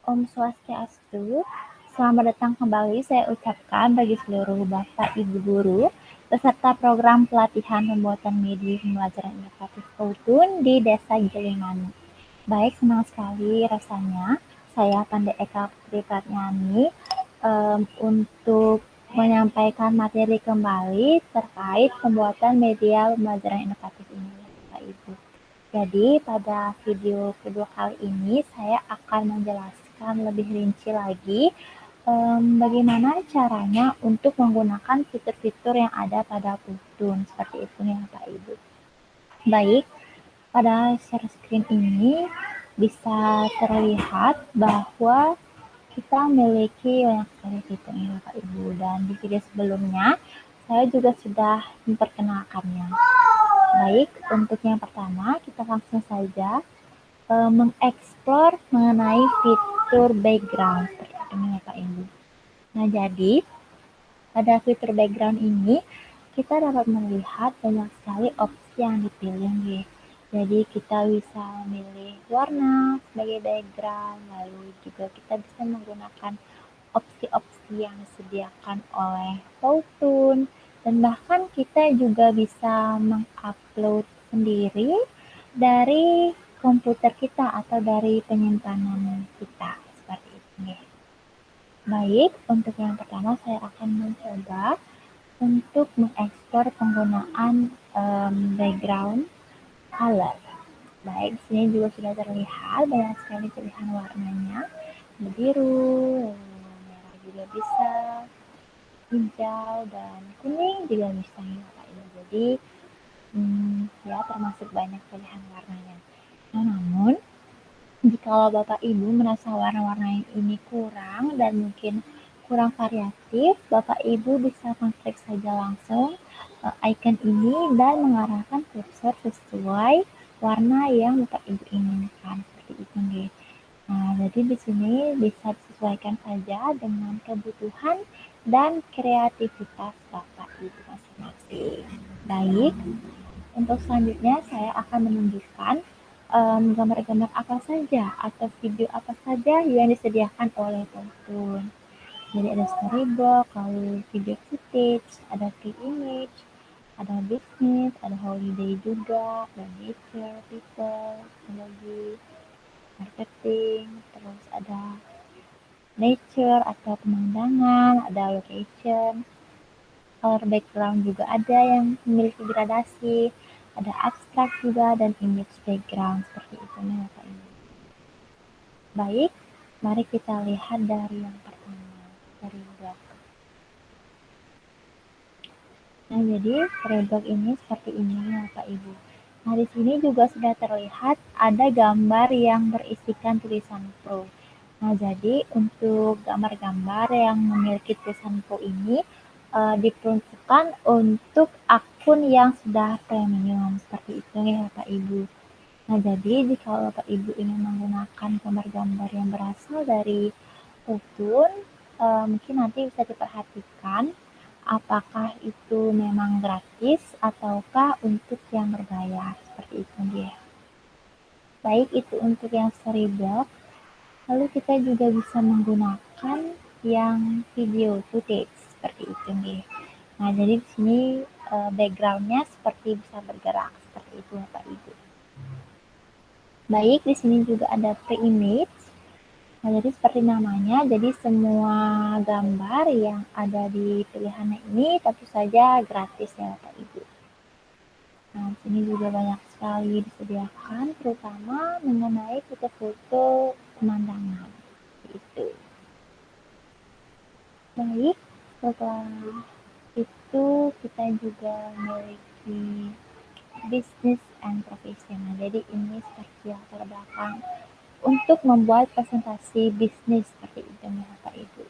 Om Swastiastu. Selamat datang kembali saya ucapkan bagi seluruh Bapak Ibu guru peserta program pelatihan pembuatan media pembelajaran inovatif Outun di Desa Gilimanuk. Baik, senang sekali rasanya saya Pandai Eka Putri Pratnyani untuk menyampaikan materi kembali terkait pembuatan media pembelajaran inovatif ini, Bapak Ibu. Jadi pada video kedua kali ini saya akan menjelaskan lebih rinci lagi bagaimana caranya untuk menggunakan fitur-fitur yang ada pada Outun seperti itu ya Pak Ibu. Baik, pada share screen ini bisa terlihat bahwa kita memiliki banyak sekali fitur ya Bapak Ibu, dan di video sebelumnya saya juga sudah memperkenalkannya. Baik, untuk yang pertama kita langsung saja mengeksplor mengenai fitur background seperti ini ya Pak Ibu. Nah, jadi pada fitur background ini kita dapat melihat banyak sekali opsi yang dipilih nih. Jadi kita bisa memilih warna sebagai background, lalu juga kita bisa menggunakan opsi-opsi yang disediakan oleh Powtoon, dan bahkan kita juga bisa mengupload sendiri dari komputer kita atau dari penyimpanan kita seperti itu. Baik, untuk yang pertama saya akan mencoba untuk mengekspor penggunaan background color. Baik, di sini juga sudah terlihat banyak sekali pilihan warnanya, biru, merah juga bisa, hijau dan kuning juga bisa ya Pak Ibu. Jadi ya termasuk banyak pilihan warnanya. Nah, namun jika Bapak Ibu merasa warna-warna ini kurang dan mungkin kurang variatif, Bapak Ibu bisa mengklik saja langsung icon ini dan mengarahkan kursor sesuai warna yang Bapak Ibu inginkan seperti itu nih. Nah, jadi di sini bisa disesuaikan saja dengan kebutuhan dan kreativitas Bapak Ibu masing-masing. Baik, untuk selanjutnya saya akan menunjukkan gambar-gambar apa saja atau video apa saja yang disediakan oleh Powtoon. Jadi ada storyboard, lalu video footage, ada key image, ada business, ada holiday juga, ada nature, people, teknologi, marketing, terus ada nature atau pemandangan, ada location, color background juga ada yang memiliki gradasi, ada abstrak juga dan image background seperti itu nih Bapak Ibu. Baik, mari kita lihat dari yang pertama, dari blog. Nah, jadi blog ini seperti ini ya Bapak Ibu. Nah, di sini juga sudah terlihat ada gambar yang berisikan tulisan pro. Nah, jadi untuk gambar-gambar yang memiliki tulisan pro ini diperuntukkan untuk akun yang sudah premium seperti itu ya Bapak Ibu. Nah, jadi jika Bapak Ibu ingin menggunakan gambar-gambar yang berasal dari Powtoon, mungkin nanti bisa diperhatikan apakah itu memang gratis ataukah untuk yang berbayar seperti itu dia. Baik, itu untuk yang storyboard. Lalu kita juga bisa menggunakan yang video footage seperti itu nih. Nah, jadi di sini backgroundnya seperti bisa bergerak seperti itu Bapak Ibu. Baik, di sini juga ada pre-image. Nah, jadi seperti namanya, jadi semua gambar yang ada di pilihannya ini tentu saja gratis ya Bapak Ibu. Nah, di sini juga banyak sekali disediakan, terutama mengenai foto-foto pemandangan. Itu. Baik, setelah itu kita juga memiliki business and profession. Nah, jadi ini seperti latar belakang untuk membuat presentasi bisnis seperti itu ya Bapak Ibu.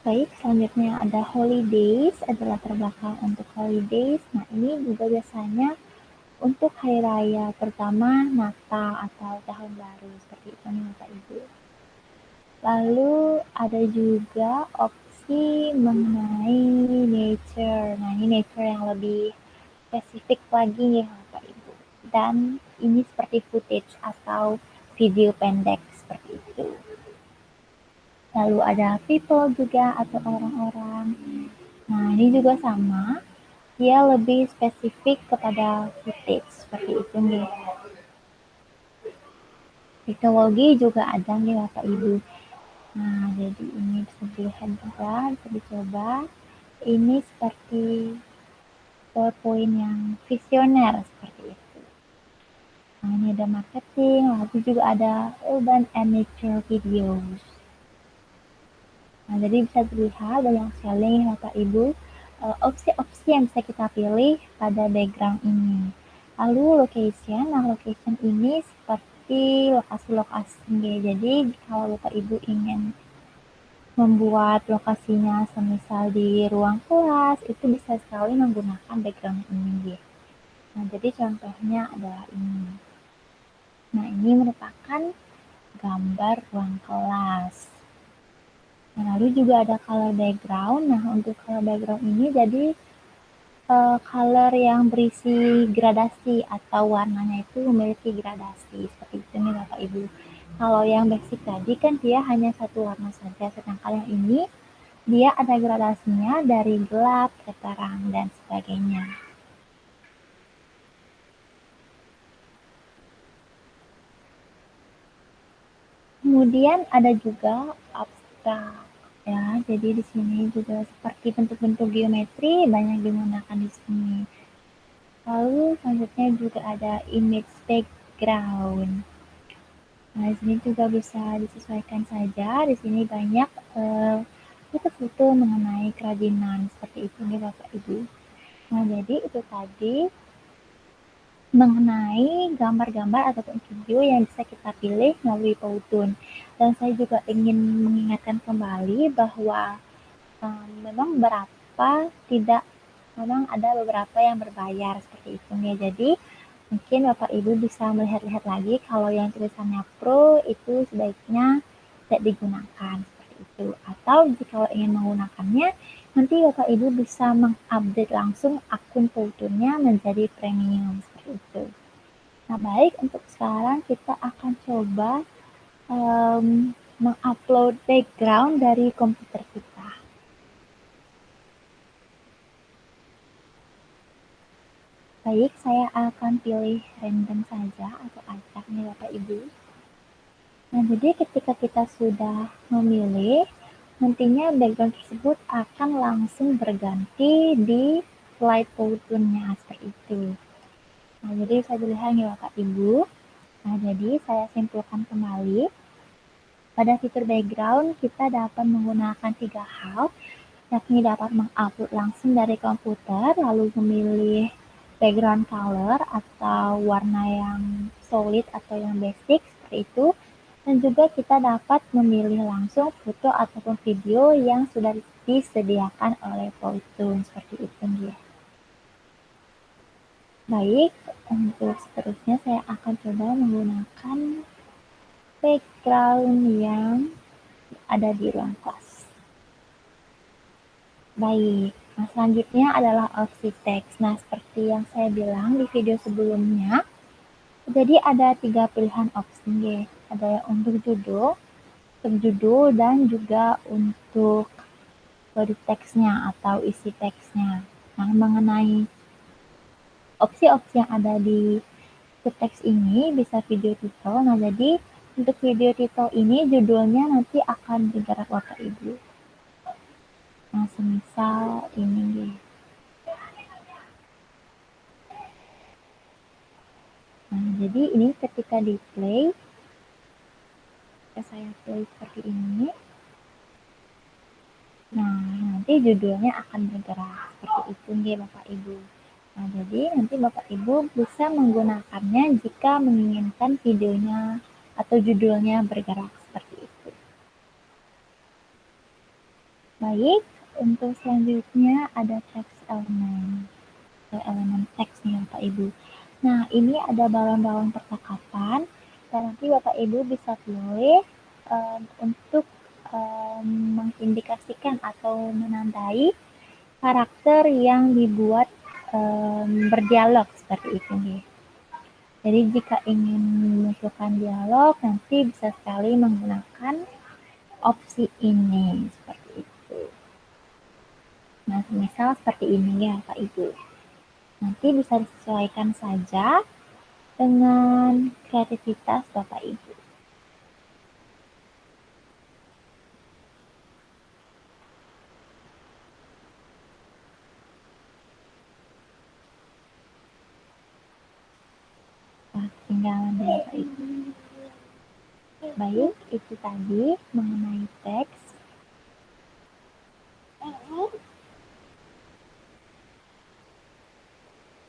Baik, selanjutnya ada holidays, adalah latar belakang untuk holidays. Nah, ini juga biasanya untuk hari raya, terutama Natal atau Tahun Baru, seperti itu nih Bapak Ibu. Lalu ada juga opsi mengenai nature. Nah, ini nature yang lebih spesifik lagi nih Bapak Ibu. dan ini seperti footage atau video pendek seperti itu. Lalu ada people juga atau orang-orang. Nah, ini juga sama, dia lebih spesifik kepada footage seperti itu nih. Teknologi juga ada nih Bapak Ibu. Nah, jadi ini bisa dilihat juga, bisa dicoba. Ini seperti PowerPoint yang visioner seperti itu. Nah, ini ada marketing, lalu juga ada urban and nature videos. Nah, jadi bisa dilihat banyak sekali Bapak Ibu opsi-opsi yang bisa kita pilih pada background ini. Lalu location, nah location ini seperti lokasi-lokasi. Jadi kalau Bapak Ibu ingin membuat lokasinya semisal di ruang kelas, itu bisa sekali menggunakan background ini. Nah, jadi contohnya adalah ini. Nah, ini merupakan gambar ruang kelas. Nah, lalu juga ada color background. Nah, untuk color background ini jadi color yang berisi gradasi atau warnanya itu memiliki gradasi seperti itu nih Bapak Ibu. Kalau yang basic tadi kan dia hanya satu warna saja, sedangkan yang ini dia ada gradasinya dari gelap ke terang dan sebagainya. Kemudian ada juga abstrak ya. Jadi di sini juga seperti bentuk-bentuk geometri banyak digunakan di sini. Lalu selanjutnya juga ada image background. Nah, di sini juga bisa disesuaikan saja. Di sini banyak foto-foto mengenai kerajinan seperti itu nih Bapak Ibu. Nah, jadi itu tadi mengenai gambar-gambar ataupun video yang bisa kita pilih melalui Powtoon. Dan saya juga ingin mengingatkan kembali bahwa memang memang ada beberapa yang berbayar seperti itu nih. Jadi mungkin Bapak Ibu bisa melihat-lihat lagi kalau yang tulisannya Pro itu sebaiknya tidak digunakan seperti itu. Atau jika ingin menggunakannya, nanti Bapak Ibu bisa mengupdate langsung akun Powtoon-nya menjadi premium seperti itu. Nah, baik, untuk sekarang kita akan coba mengupload background dari komputer kita. Baik, saya akan pilih random saja atau acak nih Bapak Ibu. Nah, jadi ketika kita sudah memilih, nantinya background tersebut akan langsung berganti di slide Powtoon-nya seperti itu. Nah, jadi bisa dilihat nih Bapak Ibu. Nah, jadi saya simpulkan kembali. Pada fitur background, kita dapat menggunakan 3 hal, yakni dapat mengupload langsung dari komputer, lalu memilih background color atau warna yang solid atau yang basic seperti itu, dan juga kita dapat memilih langsung foto ataupun video yang sudah disediakan oleh Powtoon seperti itu ya. Baik, untuk seterusnya saya akan coba menggunakan background yang ada di ruang kelas. Baik, nah selanjutnya adalah opsi teks. Nah, seperti yang saya bilang di video sebelumnya, jadi ada 3 pilihan opsi. Ada yang untuk judul, subjudul, dan juga untuk body teksnya atau isi teksnya. Nah, mengenai opsi-opsi yang ada di teks ini bisa video title. Nah, jadi untuk video title ini judulnya nanti akan bergerak Bapak Ibu. Nah, semisal ini nih. Nah, jadi ini ketika di play, saya play seperti ini. Nah, nanti judulnya akan bergerak seperti itu nih Bapak Ibu. Nah, jadi nanti Bapak Ibu bisa menggunakannya jika menginginkan videonya atau judulnya bergerak seperti itu. Baik, untuk selanjutnya ada text element. Elemen teks nih Bapak Ibu. Nah, ini ada balon-balon percakapan dan nanti Bapak Ibu bisa pilih untuk mengindikasikan atau menandai karakter yang dibuat berdialog seperti itu nih. Jadi jika ingin memunculkan dialog, nanti bisa sekali menggunakan opsi ini, seperti itu. Nah, misal seperti ini ya Pak Ibu. Nanti bisa disesuaikan saja dengan kreativitas Bapak Ibu. Nah, ketinggalan ya Bapak Ibu. Baik, itu tadi mengenai teks.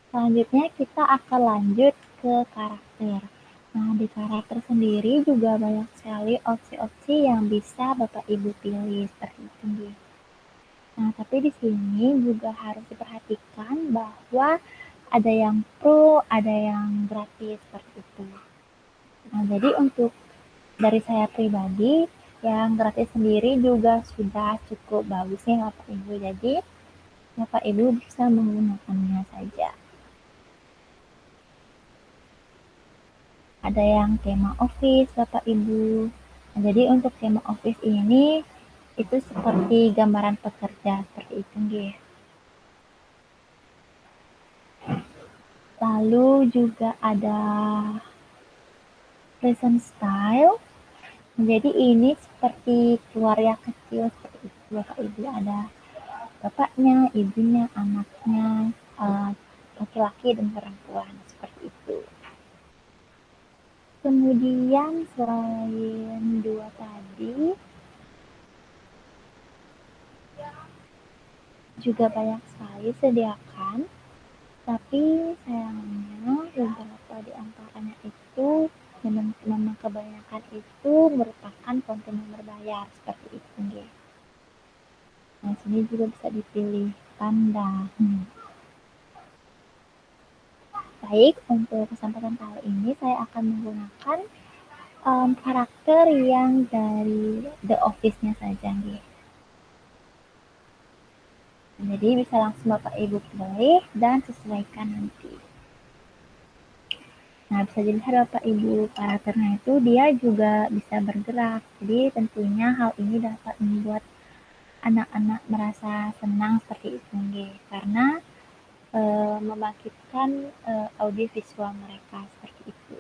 Selanjutnya kita akan lanjut ke karakter. Nah, di karakter sendiri juga banyak sekali opsi-opsi yang bisa Bapak Ibu pilih seperti itu. Nah, tapi di sini juga harus diperhatikan bahwa ada yang pro, ada yang gratis seperti itu. Nah, jadi untuk dari saya pribadi, yang gratis sendiri juga sudah cukup bagusnya Bapak Ibu. Jadi, Bapak Ibu bisa menggunakannya saja. Ada yang tema office Bapak Ibu. Nah, jadi untuk tema office ini itu seperti gambaran pekerja seperti itu nggih. Lalu juga ada present style. Jadi ini seperti keluarga kecil seperti itu Bapak Ibu, ada bapaknya, ibunya, anaknya, laki-laki dan perempuan seperti itu. Kemudian selain dua tadi juga banyak sekali sediakan, tapi sayangnya beberapa di antaranya itu memang kebanyakan itu merupakan konten yang berbayar seperti itu nggih. Nah, sini juga bisa dipilih tanda. Baik, untuk kesempatan kali ini saya akan menggunakan karakter yang dari The Office-nya saja nih. Jadi bisa langsung Bapak Ibu pilih dan sesuaikan nanti. Nah, bisa dilihat Bapak Ibu karakternya itu dia juga bisa bergerak. Jadi tentunya hal ini dapat membuat anak-anak merasa senang seperti itu nih. Karena membangkitkan audio visual mereka seperti itu.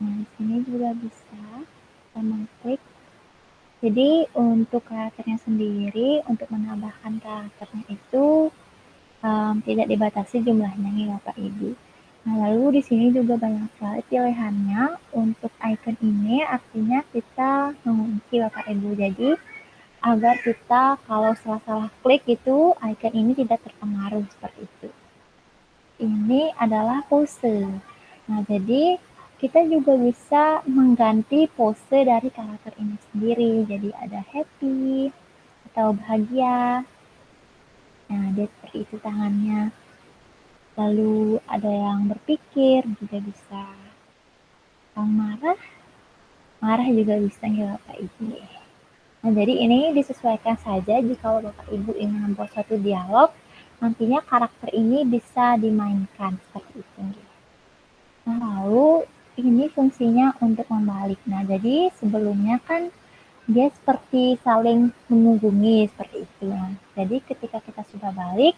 Nah, di sini juga bisa kita mengklik. Jadi untuk karakternya sendiri, untuk menambahkan karakternya itu tidak dibatasi jumlahnya nih Bapak Ibu. Nah, lalu di sini juga banyak sekali pilihannya. Untuk icon ini artinya kita mengunci Bapak Ibu. Jadi agar kita kalau salah-salah klik itu icon ini tidak terpengaruh seperti itu. Ini adalah pose. Nah, jadi kita juga bisa mengganti pose dari karakter ini sendiri. Jadi ada happy atau bahagia. Nah, dia seperti itu tangannya. Lalu ada yang berpikir juga bisa. Yang marah, marah juga bisa ya Bapak Ibu. Nah, jadi ini disesuaikan saja jika Bapak Ibu ingin membuat suatu dialog, nantinya karakter ini bisa dimainkan seperti itu. Nah, lalu ini fungsinya untuk membalik. Nah, jadi sebelumnya kan dia seperti saling menghubungi seperti itu. Nah, jadi ketika kita sudah balik,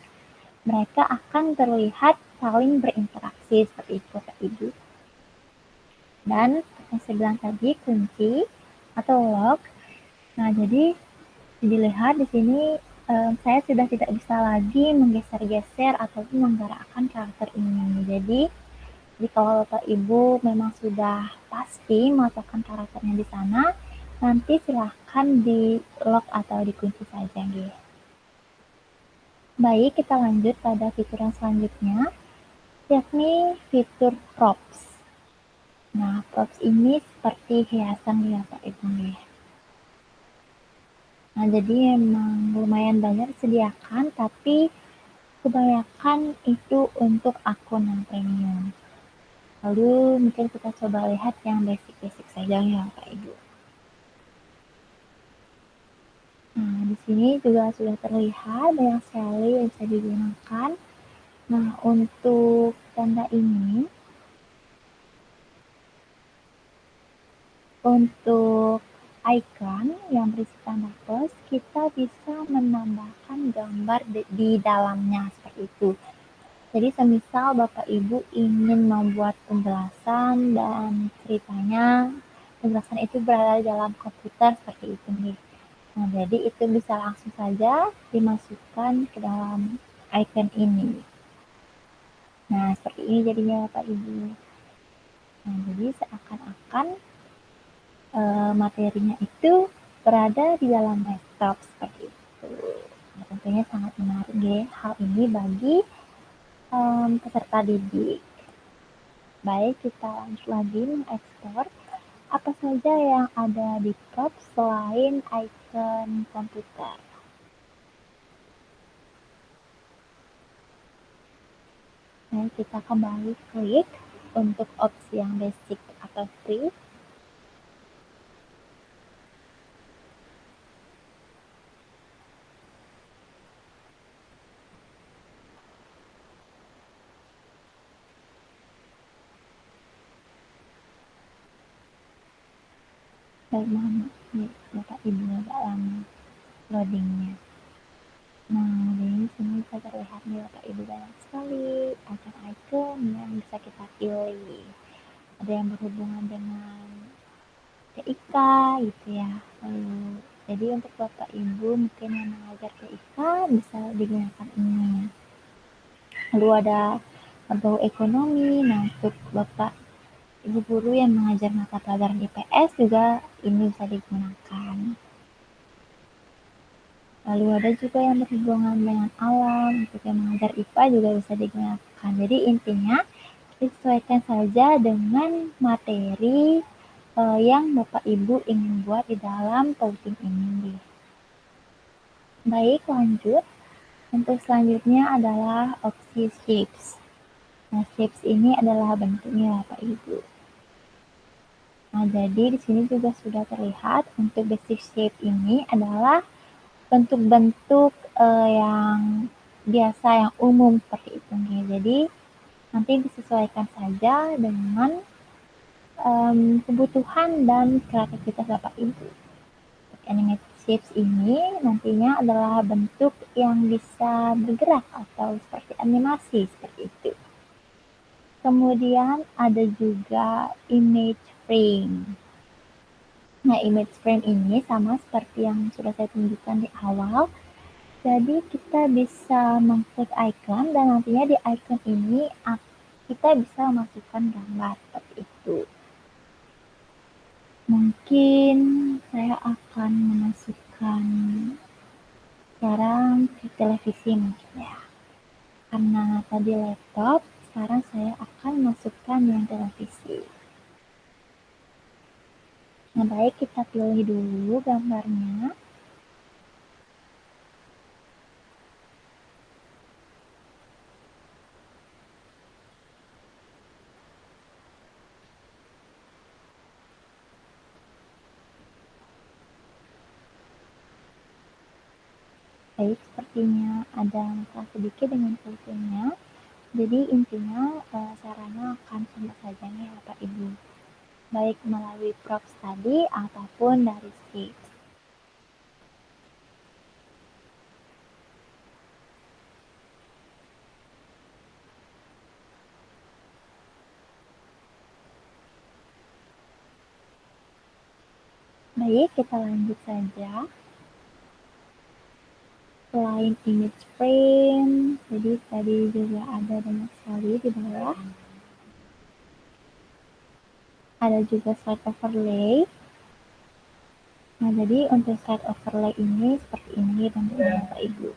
mereka akan terlihat saling berinteraksi seperti itu Bapak Ibu. Dan yang saya bilang tadi kunci atau lock. Nah, jadi dilihat di sini saya sudah tidak bisa lagi menggeser-geser ataupun menggerakkan karakter ini. Jadi jika Bapak Ibu memang sudah pasti meletakkan karakternya di sana, nanti silahkan di lock atau dikunci saja. Gitu. Baik, kita lanjut pada fitur yang selanjutnya, yakni fitur props. Nah, props ini seperti hiasan ya Pak Ibu. Nah, jadi emang lumayan banyak disediakan, tapi kebanyakan itu untuk akun yang premium. Lalu mungkin kita coba lihat yang basic-basic saja ya Pak Ibu. Nah, di sini juga sudah terlihat banyak sekali yang bisa digunakan. Nah, untuk tanda ini, untuk icon yang berisi tanda plus, kita bisa menambahkan gambar di dalamnya seperti itu. Jadi semisal Bapak Ibu ingin membuat penjelasan dan ceritanya, penjelasan itu berada dalam komputer seperti itu nih. Nah, jadi itu bisa langsung saja dimasukkan ke dalam icon ini. Nah, seperti ini jadinya Bapak Ibu. Nah, jadi seakan-akan materinya itu berada di dalam laptop seperti itu. Nah, tentunya sangat menarik ya hal ini bagi peserta didik. Baik, kita lanjut lagi mengekspor apa saja yang ada di Props selain icon komputer. Nah, kita kembali klik untuk opsi yang basic atau free. Baik, mohon maaf Bapak Ibu agak lama loadingnya. Nah, di sini bisa terlihat nih Bapak Ibu banyak sekali icon-icon yang bisa kita pilih. Ada yang berhubungan dengan TIK gitu ya. Jadi untuk Bapak Ibu mungkin yang mengajar TIK bisa digunakan ini. Lalu ada berbau ekonomi. Nah, untuk Bapak Ibu guru yang mengajar mata pelajaran IPS juga ini bisa digunakan. Lalu ada juga yang berhubungan dengan alam, untuk yang mengajar IPA juga bisa digunakan. Jadi intinya disesuaikan saja dengan materi yang Bapak Ibu ingin buat di dalam touting ini. Baik, lanjut. Untuk selanjutnya adalah opsi shapes. Nah, shapes ini adalah bentuknya Bapak Ibu. Nah, jadi di sini juga sudah terlihat untuk basic shape ini adalah bentuk-bentuk yang biasa, yang umum seperti itu. Jadi nanti disesuaikan saja dengan kebutuhan dan kreativitas Bapak Ibu. Animated shapes ini nantinya adalah bentuk yang bisa bergerak atau seperti animasi seperti itu. Kemudian ada juga image frame. Nah, image frame ini sama seperti yang sudah saya tunjukkan di awal. Jadi kita bisa mengklik icon dan nantinya di icon ini kita bisa masukkan gambar seperti itu. Mungkin saya akan memasukkan sekarang ke televisi mungkin ya. Karena tadi laptop, sekarang saya akan masukkan yang televisi. Nah, baik, kita pilih dulu gambarnya. Baik, sepertinya ada masalah sedikit dengan fotonya. Jadi intinya caranya akan sama saja nih Bapak Ibu. Baik melalui props tadi ataupun dari Sketch. Baik, kita lanjut saja. Selain image frame, jadi tadi juga ada banyak sekali di bawah. Ada juga slide overlay. Nah, jadi untuk slide overlay ini seperti ini bentuknya Bapak Ibu.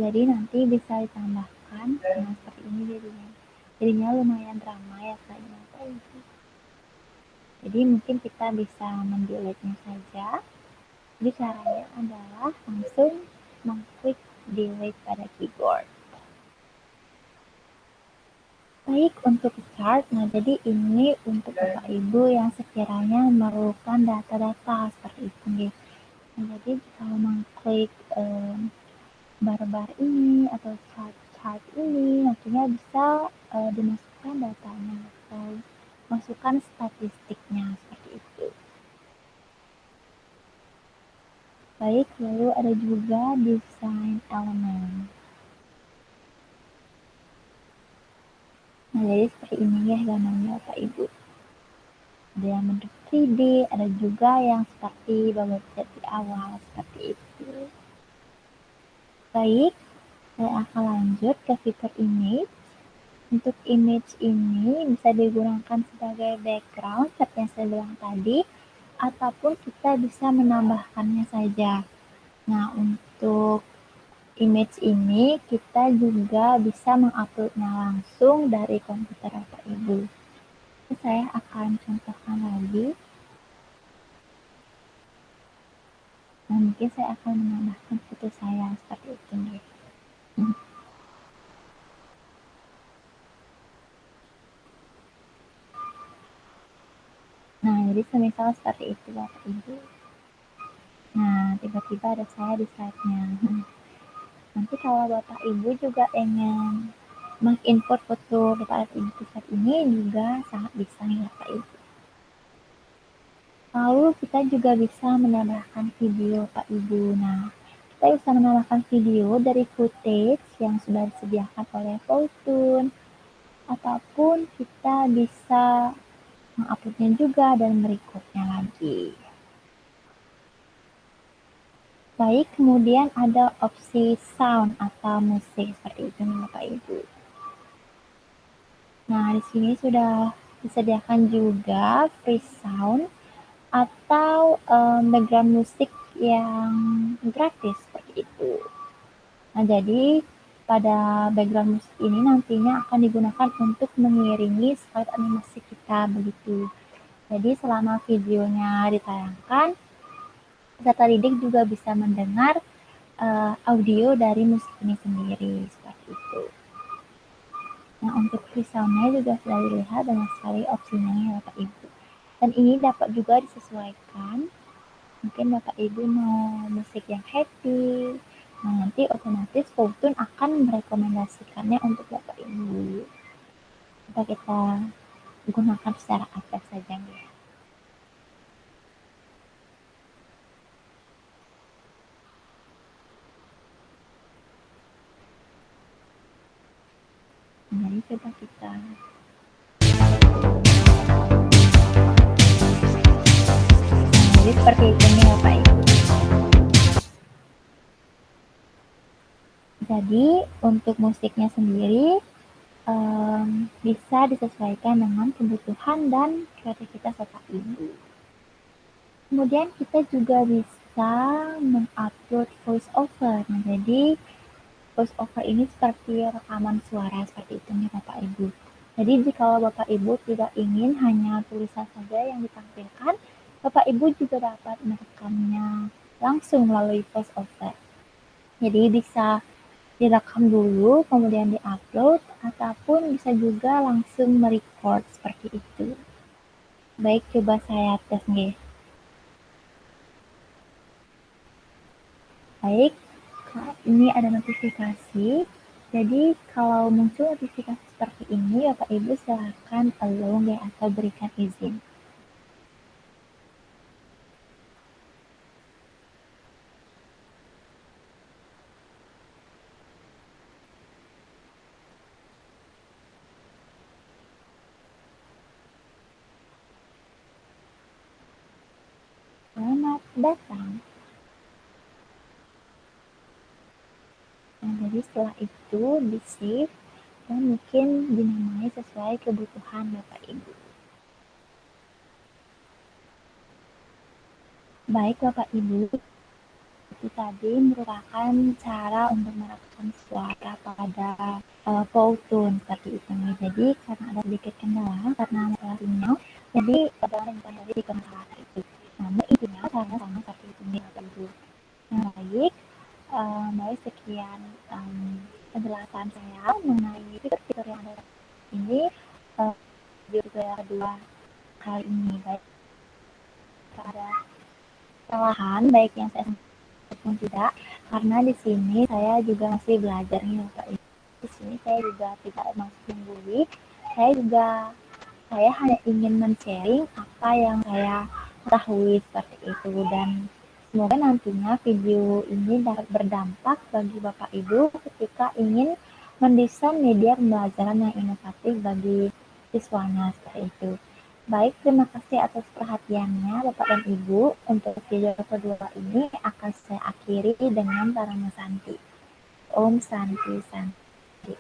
Jadi nanti bisa ditambahkan, nah seperti ini jadinya lumayan ramai ya slide-nya Bapak Ibu. Jadi mungkin kita bisa mendelete-nya saja. Jadi caranya adalah langsung mengklik delete pada keyboard. Baik, untuk chart, nah jadi ini untuk Bapak Ibu yang sekiranya memerlukan data-data seperti itu. Nah, jadi kalau mengklik bar-bar ini atau chart-chart ini nantinya bisa dimasukkan datanya atau masukkan statistiknya seperti itu. Baik, lalu ada juga desain elemen. Nah, jadi seperti ini ya gambarnya Bapak Ibu. Ada yang bentuk 3D, ada juga yang seperti bubble chat di awal, seperti itu. Baik, saya akan lanjut ke fitur image. Untuk image ini bisa digunakan sebagai background seperti yang saya bilang tadi, ataupun kita bisa menambahkannya saja. Nah, untuk image ini kita juga bisa menguploadnya langsung dari komputer Bapak Ibu. Saya akan contohkan lagi. Nah, mungkin saya akan menambahkan foto saya seperti itu nih. Nah, jadi semisal seperti itu Bapak Ibu. Nah, tiba-tiba ada saya di slide-nya. Nanti kalau Bapak Ibu juga ingin mengimport foto Bapak Ibu di slide ini juga sangat bisa nih Bapak Ibu. Lalu kita juga bisa menambahkan video Pak Ibu. Nah, kita bisa menambahkan video dari footage yang sudah disediakan oleh Powtoon, ataupun kita bisa menguploadnya juga dan merekodnya lagi. Baik, kemudian ada opsi sound atau musik seperti itu nih Bapak Ibu. Nah, di sini sudah disediakan juga free sound atau background musik yang gratis seperti itu. Nah, jadi pada background musik ini nantinya akan digunakan untuk mengiringi slide animasi kita begitu. Jadi selama videonya ditayangkan, peserta didik juga bisa mendengar audio dari musik ini sendiri seperti itu. Nah, untuk free sound-nya juga sudah dilihat banyak sekali opsinya ya Bapak Ibu. Dan ini dapat juga disesuaikan. Mungkin Bapak Ibu mau musik yang happy, nah nanti otomatis Powtoon akan merekomendasikannya untuk Bapak Ibu. Kita gunakan secara aktif saja ya. Jadi coba kita jadi seperti itu nih Bapak Ibu. Jadi untuk musiknya sendiri bisa disesuaikan dengan kebutuhan dan kreativitas Bapak Ibu. Kemudian kita juga bisa mengupload voice over. Nah, jadi voice over ini seperti rekaman suara seperti itu nih Bapak Ibu. Jadi jika Bapak Ibu tidak ingin hanya tulisan saja yang ditampilkan, Bapak Ibu juga dapat merekamnya langsung melalui voice over. Jadi bisa direkam dulu, kemudian diupload, ataupun bisa juga langsung merecord seperti itu. Baik, coba saya tes nih. Baik, ini ada notifikasi. Jadi kalau muncul notifikasi seperti ini, Bapak Ibu silakan allow ya atau berikan izin. Selamat datang. Nah, jadi setelah itu di save dan mungkin dinamai sesuai kebutuhan Bapak Ibu. Baik Bapak Ibu, itu tadi merupakan cara untuk merekam suara pada Powtoon seperti itu nih. Jadi karena ada sedikit kendala karena masalah sinyal, jadi ada yang terjadi di kendala itu. Namun intinya caranya sama seperti itu nih Bapak Ibu. Nah, baik sekian penjelasan saya mengenai fitur-fitur yang ada ini juga kedua kali ini baik ada kesalahan baik yang saya ataupun tidak, karena di sini saya juga masih belajar nih Bapak Ibu. Di sini saya juga tidak maksud menggurui, saya hanya ingin men-sharing apa yang saya ketahui seperti itu, dan semoga nantinya video ini dapat berdampak bagi Bapak Ibu ketika ingin mendesain media pembelajaran yang inovatif bagi siswanya seperti itu. Baik, terima kasih atas perhatiannya Bapak dan Ibu. Untuk video kedua ini akan saya akhiri dengan Parama Santi. Om Santi Santi.